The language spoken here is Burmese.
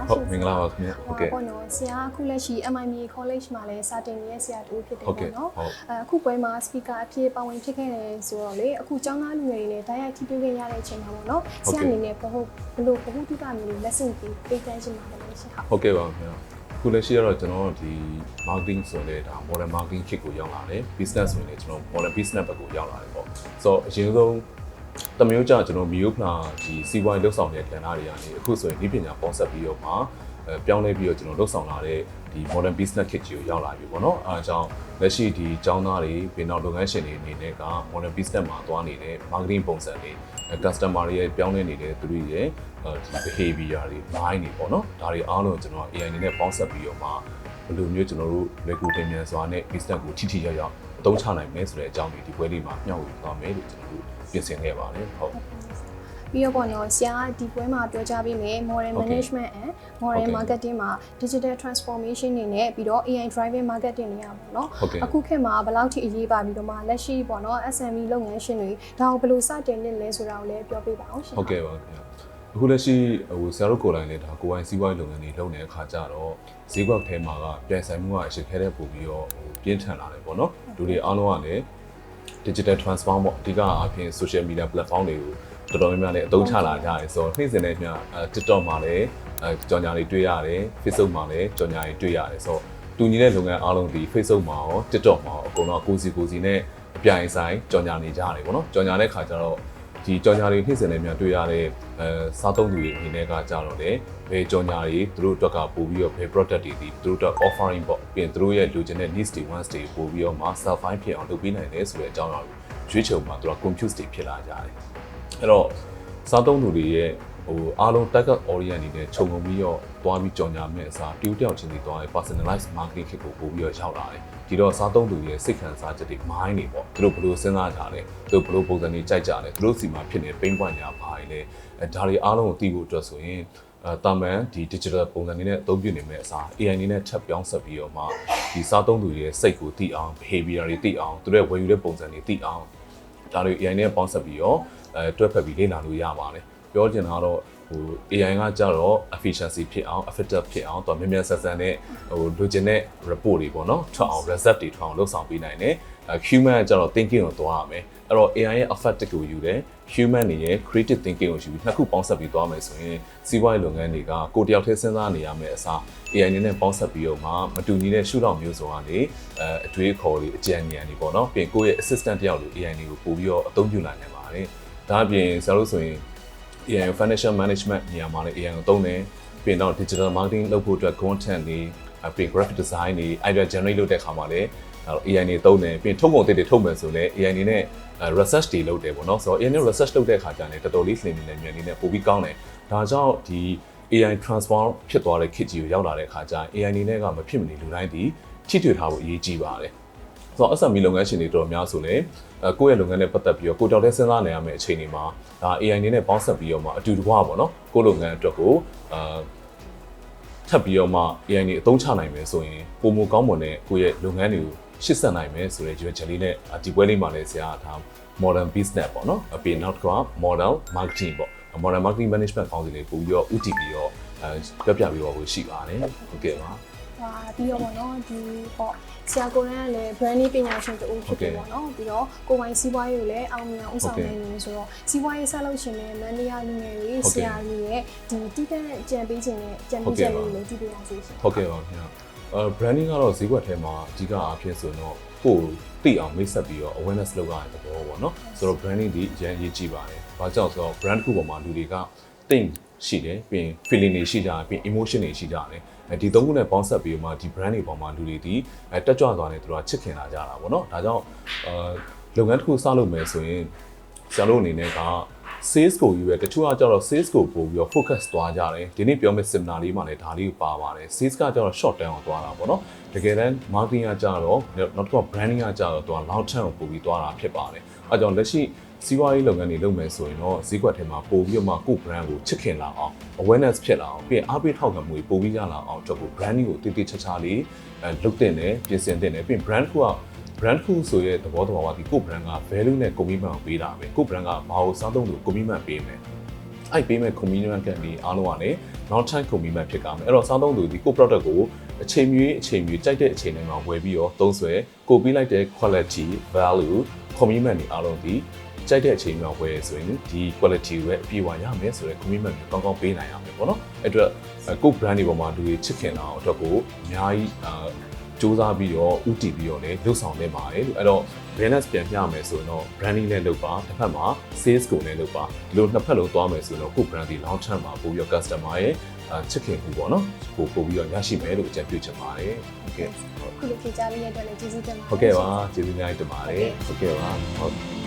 ဟုတ်မင်္ဂလာပါခင်ဗျဟုတ်ကဲ့ ပေါ့နော်ဆရာအခုလက်ရှိ MIMA College မှာလည်းစာတင်နေတဲ့ဆရာတူဖြစ်တယ် ဟုတ်ကဲ့ ပေါ့နော် ဟုတ် အခုပွဲမှာ speaker အဖြစ်ပါဝင်ဖြစ်ခဲ့တယ်ဆိုတော့လေအခုကျောင်းသားလူငယ်တွေနဲ့ဓာတ်ရိုက်ထိတွေ့ခဲ့ရတဲ့အချိန်မှာပေါ့နော်ဆရာအနေနဲ့ဘလို့ဘဟုတုတမျိုး lesson ပေးတန်းချင်ပါတယ်ရှင်ဟုတ် ဟုတ်ကဲ့ပါခင်ဗျအခုလက်ရှိကတော့ကျွန်တော်ဒီ marketing ဆိုတဲ့ဒါ modern marketing kit ကိုရောက်လာတယ် business ဆိုရင်လည်းကျွန်တော် modern business ဘက်ကိုရောက်လာတယ်ပေါ့ဆိုတော့အရင်ဆုံးတမျိုးကြကျွန်တော်မြို့ဖလာဒီစီးပွားရေးလှုပ်ဆောင်တဲ့ကဏ္ဍတွေကနေအခုဆိုရင်ဒီပညာပေါင်းဆက်ပြီးတော့မှပြောင်းလဲပြီးတော့ကျွန်တော်လှုပ်ဆောင်လာတဲ့ဒီ modern business kit ကြီးကိုရောက်လာပြီပေါ့နော်အဲအကြောင်းလက်ရှိဒီကျောင်းသားတွေပြည်တော်လုပ်ငန်းရှင်တွေအနေနဲ့က modern business မှာသွားနေတဲ့ marketing ပုံစံတွေ customer တွေရဲ့ပြောင်းလဲနေတဲ့သူတွေရဲ့ဒီ behavior တွေ mind တွေပေါ့နော်ဒါတွေအားလုံးကျွန်တော် AI အနေနဲ့ပေါင်းဆက်ပြီးတော့မှဘယ်လိုမျိုးကျွန်တော်တို့ recruiting မြန်စွာနဲ့ business ကိုထိထိရောက်ရောက်အသုံးချနိုင်မယ်ဆိုတဲ့အကြောင်းတွေဒီပွဲလေးမှာမျှဝေသွားမယ်လို့ကျွန်တော်တို့ပြင်ဆင်ခဲ့ပါတယ်ဟုတ်ပြီးတော့ပေါ့နော်ဆရာဒီပွဲမှာပြောကြားပေးမယ် modern management and modern marketing မှာ digital transformation တွေနဲ့ပြီးတော့ AI driven marketing တွေရပါတော့အခုခေတ်မှာဘယ်လောက်ထိအရေးပါပြီးတော့မှလက်ရှိပေါ့နော် SME လုပ်ငန်းရှင်တွေဒါကိုဘယ်လိုစတင်နေလဲဆိုတာကိုလည်းပြောပြပါအောင်ရှင်ဟုတ်ကဲ့ပါခင်ဗျာအခုလက်ရှိဆရာတို့ကိုယ်တိုင်လည်းဒါကိုယ်ပိုင်စီးပွားရေးလုပ်ငန်းတွေလုပ်နေတဲ့အခါကျတော့ဈေးကွက်ထဲမှာကပြန်ဆိုင်မှုကအရှိခဲတဲ့ပုံပြီးတော့ပြင်းထန်လာတယ်ပေါ့နော်လူတွေအားလုံးကလည်း digital transform ပေါ့အဓိကအပြင် social media platform တွေကိုတော်တော်များများလည်းအသုံးချလာကြတယ်ဆိုတော့နေ့စဉ်နဲ့ည TikTok မှာလည်းကြော်ညာတွေတွေ့ရတယ် Facebook မှာလည်းကြော်ညာတွေတွေ့ရတယ်ဆိုတော့တူညီတဲ့လုပ်ငန်းအားလုံးဒီ Facebook မှာရော TikTok မှာရောအကုန်လုံးကိုစီနဲ့အပြိုင်ဆိုင်ကြော်ညာနေကြတယ်ပေါ့နော်ကြော်ညာတဲ့ခါကျတော့ဒီကြော်ညာတွေနေ့စဉ်နဲ့ညတွေ့ရတဲ့စားသုံးသူတွေအနေနဲ့ကကြတော့လေဘယ်ကြော်ညာတွေသူတို့အတွက်ကပို့ပြီးတော့ဘယ် product တွေဒီသူတို့အတွက် offering ပေါ့ပြင်သူတို့ရဲ့လိုချင်တဲ့ needs တွေ wants တွေပို့ပြီးတော့မှ self find ဖြစ်အောင်လုပ်ပေးနိုင်တယ်ဆိုတဲ့အကြောင်းအရာကိုရွေးချယ်မှာသူက confuse တွေဖြစ်လာကြတယ်အဲ့တော့စားသုံးသူတွေရဲ့အားလုံး target audience အနေနဲ့ခြုံငုံပြီးတော့တွားပြီးကြော်ညာမဲ့အစားတယောက်ချင်းစီတွားရဲ့ personalized marketing kit ကိုပို့ပြီးတော့ရောက်လာတယ်ဒီတော့စားသုံးသူရဲ့စိတ်ခံစားချက်တွေ mind တွေပေါ့သူတို့ဘယ်လိုစဉ်းစားကြလဲသူတို့ဘယ်လိုပုံစံတွေကြိုက်ကြလဲသူတို့စီမှာဖြစ်နေတဲ့ pain point တွေဘာတွေလဲဒါတွေအားလုံးကိုသိဖို့အတွက်ဆိုရင်တာမန်ဒီ digital ပုံစံတွေနဲ့အသုံးပြုနေမဲ့အစား AI အနေနဲ့ထပ်ပြောင်းဆက်ပြီးတော့မှဒီစားသုံးသူရဲ့စိတ်ကိုသိအောင် behavior တွေသိအောင်သူတို့ရဲ့ဝယ်ယူတဲ့ပုံစံတွေသိအောင်ဒါတွေ AI နဲ့ပေါင်းဆက်ပြီးတော့တွဲဖက်ပြီးလေ့လာလို့ရပါတယ်ပြောချင်တာကတော့AI ကကြတော့ efficiency ဖြစ်အောင် effective ဖြစ်အောင်တော့မြန်မြန်ဆန်ဆန်နဲ့လိုချင်တဲ့ report တွေပေါ့နော်ထွက်အောင် result တွေထွက်အောင်လုပ်ဆောင်ပေးနိုင်တယ်human ကကြတော့ thinking ကိုသွားရမယ်အဲ့တော့ AI ရဲ့ effective ကိုယူတယ် human တွေရဲ့ creative thinking ကိုယူပြီးနှစ်ခုပေါင်းဆက်ပြီးသွားမယ်ဆိုရင်စီးပွားရေးလုပ်ငန်းတွေကကိုယ်တယောက်တည်းစဉ်းစားနေရမယ်အစား AI နဲ့ပေါင်းဆက်ပြီးတော့မှမတူညီတဲ့ရှုထောင့်မျိုးစုံကနေအတွေးခေါ်တွေအကြံဉာဏ်တွေပေါ့နော်ပြင်ကိုယ့်ရဲ့ assistant တယောက်လို AI တွေကိုပို့ပြီးတော့အသုံးပြုနိုင်နိုင်ပါတယ်ဒါအပြင်ဆရာတို့ဆိုရင် AI financial management နေရာမှာလည်း AI ကိုသုံးတယ်ပြင်တော့ digital marketing လုပ်ဖို့အတွက် content တွေပြင် graphic design တွေ idea generate လုပ်တဲ့အခါမှာလည်း AI တွေသုံးတယ်ပြင်ထုတ်ကုန်တွေထုတ်မယ်ဆိုလည်း AI တွေနဲ့ research တွေလုပ်တယ်ပေါ့နော်ဆိုတော့ AI နဲ့ research လုပ်တဲ့အခါကျရင်တော်တော်လေးလျင်မြန်မြန်လေးနဲ့ပိုပြီးကောင်းတယ်ဒါကြောင့်ဒီ AI transform ဖြစ်သွားတဲ့ kit ကြီးကိုရောက်လာတဲ့အခါကျရင် AI အနေနဲ့ကမဖြစ်မနေလူတိုင်းဒီထိတွေ့ထားဖို့အရေးကြီးပါတယ်ဆိုတော့ SME လုပ်ငန်းရှင်တွေတော်တော်များဆိုလည်းကိုယ့်ရဲ့လုပ်ငန်းနဲ့ပတ်သက်ပြီးတော့ကိုယ်တောက်တဲ့စဉ်းစားနေရမယ့်အချိန်တွေမှာဒါ AI အနေနဲ့ပေါင်းဆက်ပြီးတော့မှအတူတကွာပေါ့နော်ကိုယ့်လုပ်ငန်းအတွက်ကိုထပ်ပြီးတော့မှ AI နေအသုံးချနိုင်မယ်ဆိုရင်ပုံမကောင်းမွန်တဲ့ကိုယ့်ရဲ့လုပ်ငန်းတွေကိုရှင်းဆက်နိုင်မယ်ဆိုတဲ့ကြွေးချက်လေးနဲ့ဒီပွဲလေးမှာလည်းဆရာက modern business ပေါ့နော်အပြင်နောက်က model marketing ပေါ့ modern marketing management ကောင်းစီလေးပို့ပြီးတော့ UT ပြီးတော့ပြပြပြီးတော့ရှိပါတယ်ဟုတ်ကဲ့ပါပြီးတော့ပေါ့နော်ဒီပေါ့ဆရာကိုရန်ကလည်း branding ပညာရှင်တူဖြစ်တယ်ပေါ့နော်ပြီးတော့ကိုပိုင်စီးပွားရေးကိုလည်းအောင်မြင်အောင်ဆောင်နိုင်နေဆိုတော့စီးပွားရေးဆက်လုပ်ရှင်တဲ့မန်နီယာလူငယ်တွေဆရာကြီးရဲ့ဒီတိကျတဲ့ကြံပေးခြင်းနဲ့ကြံပေးချက်လေးကိုလည်းကြည့်ပြရစီရှင်ဟုတ်ကဲ့ပါခင်ဗျာbranding ကတော့ဈေးကွက်ထဲမှာအဓိကအဖြစ်ဆိုတော့ကိုယ်သိအောင်မိတ်ဆက်ပြီးတော့ awareness လုပ်ရတဲ့သဘောပေါ့နော်ဆိုတော့ branding ဒီအရင်ရေးကြည့်ပါတယ်ဘာကြောင့်ဆိုတော့ brand တစ်ခုပေါ်မှာလူတွေက think ရှိတယ်ပြီးရင် feeling တွေရှိကြတယ်ပြီး emotion တွေရှိကြတယ်ဒီသုံးခုနဲ့ပေါင်းဆက်ပြီးမှဒီ brand တွေပေါ်မှာလူတွေဒီတက်ကြွသွားတယ်သူတို့ကချစ်ခင်လာကြတာပေါ့နော်ဒါကြောင့်လုပ်ငန်းတစ်ခုစလုပ်မယ်ဆိုရင်ဆရာတို့အနေနဲ့က sales ကိုယူရတချို့ကကြတော့ sales ကိုပို့ပြီးတော့ focus သွားကြတယ်ဒီနေ့ပြောမယ့် seminar လေးမှာလည်းဒါလေးကိုပါပါတယ် sales ကကြတော့ short term ကိုသွားတာပေါ့နော်တကယ်တမ်း marketing ကကြတော့နောက်တစ်ခုက branding ကကြတော့သူက long term ကိုပို့ပြီးသွားတာဖြစ်ပါတယ်အဲကြောင့်လက်ရှိစီးပွားရေးလုပ်ငန်းတွေလုပ်မယ်ဆိုရင်တော့ဈေးကွက်ထဲမှာပို့ပြီးတော့မှကိုယ့် brand ကိုချစ်ခင်လာအောင် awareness ဖြစ်လာအောင်ပြီးရင်အားပေးထောက်ခံမှုတွေပို့ပြီးရလာအောင်အတွက်ကို branding ကိုတိတိကျကျလေးလုပ်တင်တယ်ပြင်ဆင်တင်တယ်ပြီးရင် brand က brand ခုဆိုရဲ့သဘောတဘာဝဒီကို brand က value နဲ့ commitment ကိုပေးတာပဲကို brand ကဘာကိုစားသုံးလို့ commitment ပေးမယ်အဲ့ပေးမဲ့ commitment ကနေအားလုံးကလည်း long time commitment ဖြစ်ကြမယ်အဲ့တော့စားသုံးသူဒီကို product ကိုအချိန်မီကြိုက်တဲ့အချိန်တိုင်းမှာဝယ်ပြီးတော့သုံးစွဲကိုပေးလိုက်တဲ့ quality value commitment တွေအားလုံးဒီကြိုက်တဲ့အချိန်မှာဝယ်ဆိုရင်ဒီ quality ကိုအပြည့်အဝရမယ်ဆိုတဲ့ commitment ကိုကောင်းကောင်းပေးနိုင်ရမယ်ပေါ့နော်အဲ့အတွက်ကို brand တွေပေါ်မှာလူတွေချစ်ခင်တာအတွက်ကိုအများကြီးစူးစမ်းပြီးတော့ဥတည်ပြီးတော့လည်းလုပ်ဆောင်နေပါတယ်လို့အဲ့တော့ balance ပြန်ပြမယ်ဆိုတော့ branding နဲ့လုပ်ပါတစ်ဖက်မှာ sales ကိုလည်းလုပ်ပါဒီလိုနှစ်ဖက်လုံးသွားမယ်ဆိုတော့ကို brand ဒီ long term မှာပို့ပြီးတော့ customer ရဲ့ချစ်ခင်မှုပေါ့နော်ပို့ပြီးတော့ရရှိမယ်လို့အကြံပြုချင်ပါတယ်ဟုတ်ကဲ့ ခုလိုဖြေကြားပေးရတဲ့အတွက်လည်းကျေးဇူးတင်ပါတယ် ဟုတ်ကဲ့ပါကျေးဇူးများတင်ပါတယ်ဟုတ်ကဲ့ပါဟုတ်